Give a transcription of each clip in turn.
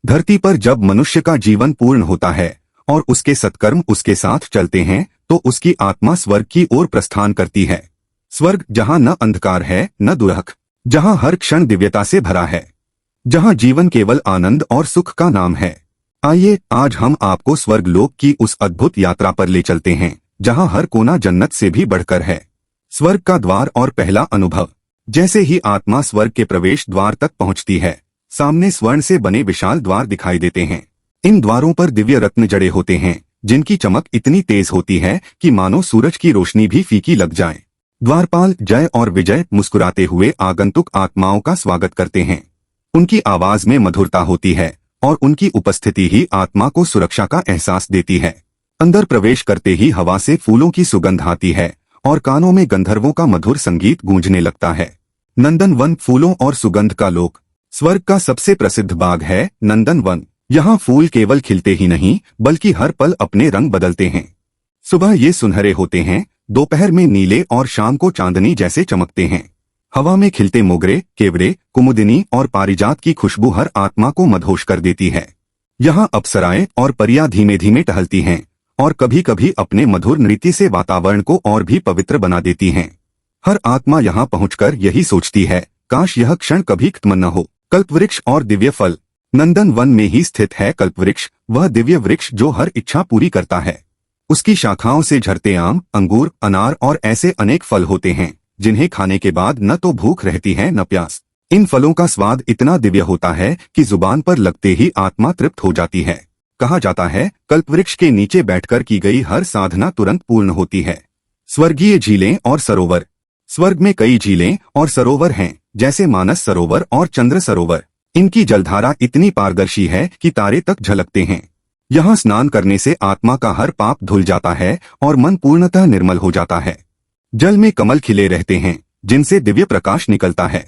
धरती पर जब मनुष्य का जीवन पूर्ण होता है और उसके सत्कर्म उसके साथ चलते हैं तो उसकी आत्मा स्वर्ग की ओर प्रस्थान करती है। स्वर्ग जहाँ न अंधकार है न दुरख, जहाँ हर क्षण दिव्यता से भरा है, जहाँ जीवन केवल आनंद और सुख का नाम है। आइए आज हम आपको स्वर्ग लोक की उस अद्भुत यात्रा पर ले चलते हैं जहाँ हर कोना जन्नत से भी बढ़कर है। स्वर्ग का द्वार और पहला अनुभव। जैसे ही आत्मा स्वर्ग के प्रवेश द्वार तक पहुंचती है, सामने स्वर्ण से बने विशाल द्वार दिखाई देते हैं। इन द्वारों पर दिव्य रत्न जड़े होते हैं जिनकी चमक इतनी तेज होती है कि मानो सूरज की रोशनी भी फीकी लग जाए। द्वारपाल जय और विजय मुस्कुराते हुए आगंतुक आत्माओं का स्वागत करते हैं। उनकी आवाज में मधुरता होती है और उनकी उपस्थिति ही आत्मा को सुरक्षा का एहसास देती है। अंदर प्रवेश करते ही हवा से फूलों की सुगंध आती है और कानों में गंधर्वों का मधुर संगीत गूंजने लगता है। नंदन वन, फूलों और सुगंध का लोक। स्वर्ग का सबसे प्रसिद्ध बाग है नंदन वन। यहाँ फूल केवल खिलते ही नहीं बल्कि हर पल अपने रंग बदलते हैं। सुबह ये सुनहरे होते हैं, दोपहर में नीले और शाम को चांदनी जैसे चमकते हैं। हवा में खिलते मोगरे, केवड़े, कुमुदिनी और पारिजात की खुशबू हर आत्मा को मदहोश कर देती है। यहाँ अप्सराएं और परियां धीमे धीमे टहलती हैं और कभी कभी अपने मधुर नृत्य से वातावरण को और भी पवित्र बना देती हैं। हर आत्मा यहाँ पहुंचकर यही सोचती है, काश यह क्षण कभी खत्म न हो। कल्पवृक्ष और दिव्य फल। नंदन वन में ही स्थित है कल्पवृक्ष, वह दिव्य वृक्ष जो हर इच्छा पूरी करता है। उसकी शाखाओं से झरते आम, अंगूर, अनार और ऐसे अनेक फल होते हैं जिन्हें खाने के बाद न तो भूख रहती है न प्यास। इन फलों का स्वाद इतना दिव्य होता है कि जुबान पर लगते ही आत्मा तृप्त हो जाती है। कहा जाता है, कल्पवृक्ष के नीचे बैठकर की गई हर साधना तुरंत पूर्ण होती है। स्वर्गीय झीलें और सरोवर। स्वर्ग में कई झीलें और सरोवर हैं, जैसे मानस सरोवर और चंद्र सरोवर। इनकी जलधारा इतनी पारदर्शी है कि तारे तक झलकते हैं। यहाँ स्नान करने से आत्मा का हर पाप धुल जाता है और मन पूर्णतः निर्मल हो जाता है। जल में कमल खिले रहते हैं जिनसे दिव्य प्रकाश निकलता है।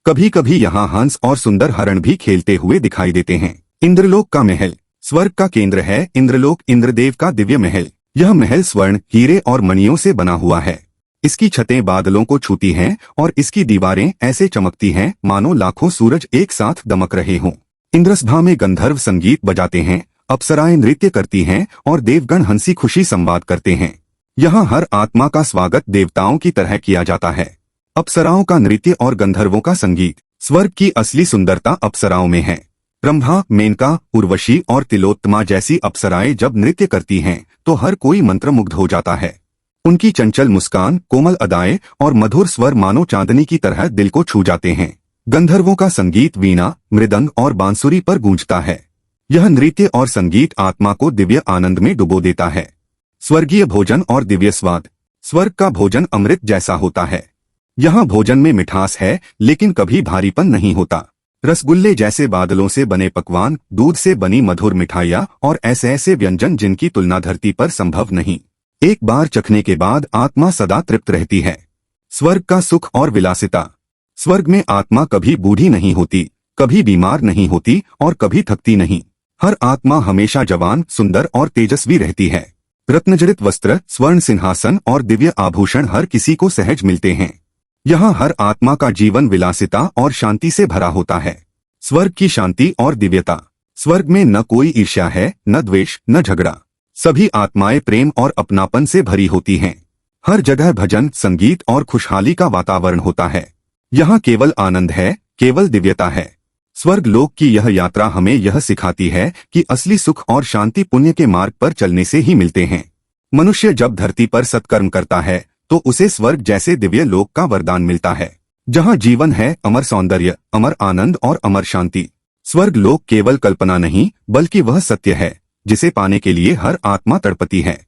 कभी कभी यहाँ हंस और सुंदर हरण भी खेलते हुए दिखाई देते हैं। इंद्रलोक का महल। स्वर्ग का केंद्र है इंद्रलोक, इंद्रदेव का दिव्य महल। यह महल स्वर्ण, हीरे और मणियों से बना हुआ है। इसकी छतें बादलों को छूती हैं और इसकी दीवारें ऐसे चमकती हैं मानो लाखों सूरज एक साथ दमक रहे हों। इंद्रसभा में गंधर्व संगीत बजाते हैं, अप्सराएं नृत्य करती हैं और देवगण हंसी खुशी संवाद करते हैं। यहाँ हर आत्मा का स्वागत देवताओं की तरह किया जाता है। अप्सराओं का नृत्य और गंधर्वों का संगीत। स्वर्ग की असली सुंदरता अप्सराओं में है। ब्रह्मा, मेनका, उर्वशी और तिलोत्तमा जैसी अप्सराएं जब नृत्य करती हैं तो हर कोई मंत्रमुग्ध हो जाता है। उनकी चंचल मुस्कान, कोमल अदाएं और मधुर स्वर मानो चांदनी की तरह दिल को छू जाते हैं। गंधर्वों का संगीत वीणा, मृदंग और बांसुरी पर गूंजता है। यह नृत्य और संगीत आत्मा को दिव्य आनंद में डुबो देता है। स्वर्गीय भोजन और दिव्य स्वाद। स्वर्ग का भोजन अमृत जैसा होता है। यहाँ भोजन में मिठास है लेकिन कभी भारीपन नहीं होता। रसगुल्ले जैसे बादलों से बने पकवान, दूध से बनी मधुर मिठाइयाँ और ऐसे ऐसे व्यंजन जिनकी तुलना धरती पर संभव नहीं। एक बार चखने के बाद आत्मा सदा तृप्त रहती है। स्वर्ग का सुख और विलासिता। स्वर्ग में आत्मा कभी बूढ़ी नहीं होती, कभी बीमार नहीं होती और कभी थकती नहीं। हर आत्मा हमेशा जवान, सुंदर और तेजस्वी रहती है। रत्नजड़ित वस्त्र, स्वर्ण सिंहासन और दिव्य आभूषण हर किसी को सहज मिलते हैं। यहाँ हर आत्मा का जीवन विलासिता और शांति से भरा होता है। स्वर्ग की शांति और दिव्यता। स्वर्ग में न कोई ईर्ष्या है, न द्वेष, न झगड़ा। सभी आत्माएं प्रेम और अपनापन से भरी होती हैं। हर जगह भजन, संगीत और खुशहाली का वातावरण होता है। यहाँ केवल आनंद है, केवल दिव्यता है। स्वर्ग लोक की यह यात्रा हमें यह सिखाती है कि असली सुख और शांति पुण्य के मार्ग पर चलने से ही मिलते हैं। मनुष्य जब धरती पर सत्कर्म करता है तो उसे स्वर्ग जैसे दिव्य लोक का वरदान मिलता है, जहाँ जीवन है अमर सौंदर्य, अमर आनंद और अमर शांति। स्वर्ग लोक केवल कल्पना नहीं बल्कि वह सत्य है जिसे पाने के लिए हर आत्मा तड़पती है।